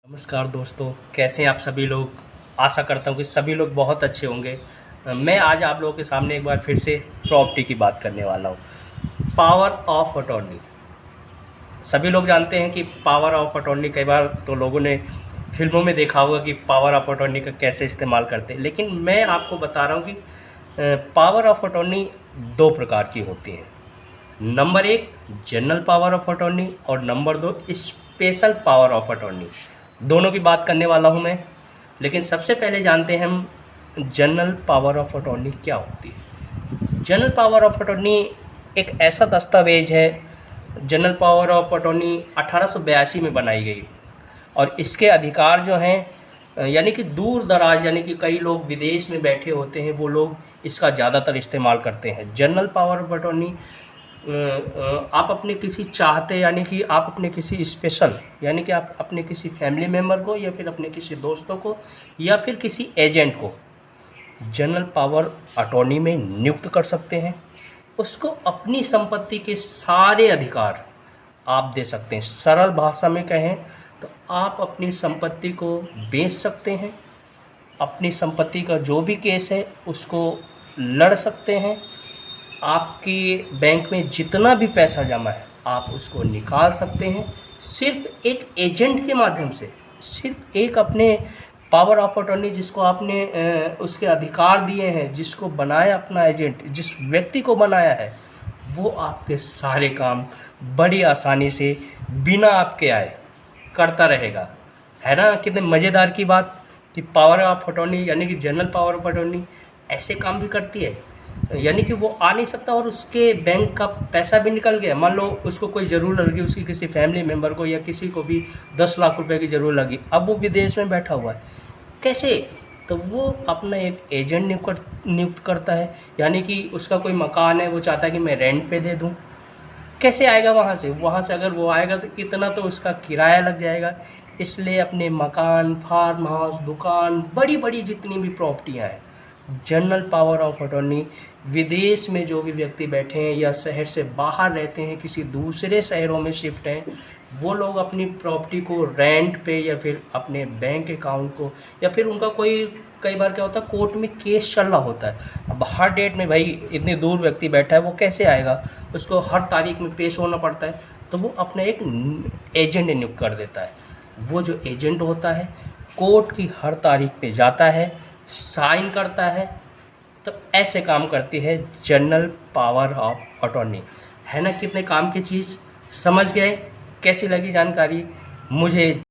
नमस्कार दोस्तों, कैसे हैं आप सभी लोग। आशा करता हूँ कि सभी लोग बहुत अच्छे होंगे। मैं आज आप लोगों के सामने एक बार फिर से प्रॉपर्टी की बात करने वाला हूँ। Power of attorney. सभी लोग जानते हैं कि पावर ऑफ अटॉर्नी, कई बार तो लोगों ने फिल्मों में देखा होगा कि पावर ऑफ अटॉर्नी का कैसे इस्तेमाल करते हैं, लेकिन मैं आपको बता रहा हूँ कि पावर ऑफ अटॉर्नी दो प्रकार की होती हैं। नंबर एक, जनरल पावर ऑफ अटॉर्नी, और नंबर दो, स्पेशल पावर ऑफ अटॉर्नी। दोनों की बात करने वाला हूं मैं। लेकिन सबसे पहले जानते हैं हम जनरल पावर ऑफ अटॉर्नी क्या होती है। जनरल पावर ऑफ अटॉर्नी एक ऐसा दस्तावेज है। जनरल पावर ऑफ अटॉर्नी 1882 में बनाई गई, और इसके अधिकार जो हैं यानी कि दूर दराज, यानी कि कई लोग विदेश में बैठे होते हैं, वो लोग इसका ज़्यादातर इस्तेमाल करते हैं। जनरल पावर ऑफ अटॉर्नी आप अपने किसी चाहते, यानी कि आप अपने किसी स्पेशल, यानी कि आप अपने किसी फैमिली मेम्बर को, या फिर अपने किसी दोस्तों को, या फिर किसी एजेंट को जनरल पावर अटॉर्नी में नियुक्त कर सकते हैं। उसको अपनी संपत्ति के सारे अधिकार आप दे सकते हैं। सरल भाषा में कहें तो आप अपनी संपत्ति को बेच सकते हैं, अपनी संपत्ति का जो भी केस है उसको लड़ सकते हैं। आपकी बैंक में जितना भी पैसा जमा है आप उसको निकाल सकते हैं, सिर्फ एक एजेंट के माध्यम से। सिर्फ एक अपने पावर ऑफ अटॉर्नी जिसको आपने उसके अधिकार दिए हैं, जिसको बनाया अपना एजेंट, जिस व्यक्ति को बनाया है, वो आपके सारे काम बड़ी आसानी से बिना आपके आए करता रहेगा। है ना कितने मज़ेदार की बात कि पावर ऑफ अटॉर्नी यानी कि जनरल पावर ऑफ अटॉर्नी ऐसे काम भी करती है। यानी कि वो आ नहीं सकता और उसके बैंक का पैसा भी निकल गया। मान लो उसको कोई ज़रूरत लगी, उसकी किसी फैमिली मेम्बर को या किसी को भी 10 लाख रुपए की ज़रूरत लगी, अब वो विदेश में बैठा हुआ है, कैसे? तो वो अपना एक एजेंट नियुक्त करता है। यानी कि उसका कोई मकान है, वो चाहता है कि मैं रेंट पे दे दूँ। कैसे आएगा वहाँ से? वहाँ से अगर वो आएगा तो इतना तो उसका किराया लग जाएगा। इसलिए अपने मकान, फार्म हाउस, दुकान, बड़ी बड़ी जितनी भी प्रॉपर्टियाँ हैं, जनरल पावर ऑफ अटॉर्नी विदेश में जो भी व्यक्ति बैठे हैं या शहर से बाहर रहते हैं, किसी दूसरे शहरों में शिफ्ट हैं, वो लोग अपनी प्रॉपर्टी को रेंट पे या फिर अपने बैंक अकाउंट को, या फिर उनका कोई, कई बार क्या होता है कोर्ट में केस चल रहा होता है। अब हर डेट में भाई इतनी दूर व्यक्ति बैठा है, वो कैसे आएगा? उसको हर तारीख में पेश होना पड़ता है। तो वो अपना एक एजेंट नियुक्त कर देता है। वो जो एजेंट होता है कोर्ट की हर तारीख पे जाता है, साइन करता है। तो ऐसे काम करती है जनरल पावर ऑफ अटॉर्नी। है ना कितने काम की चीज़। समझ गए? कैसी लगी जानकारी मुझे?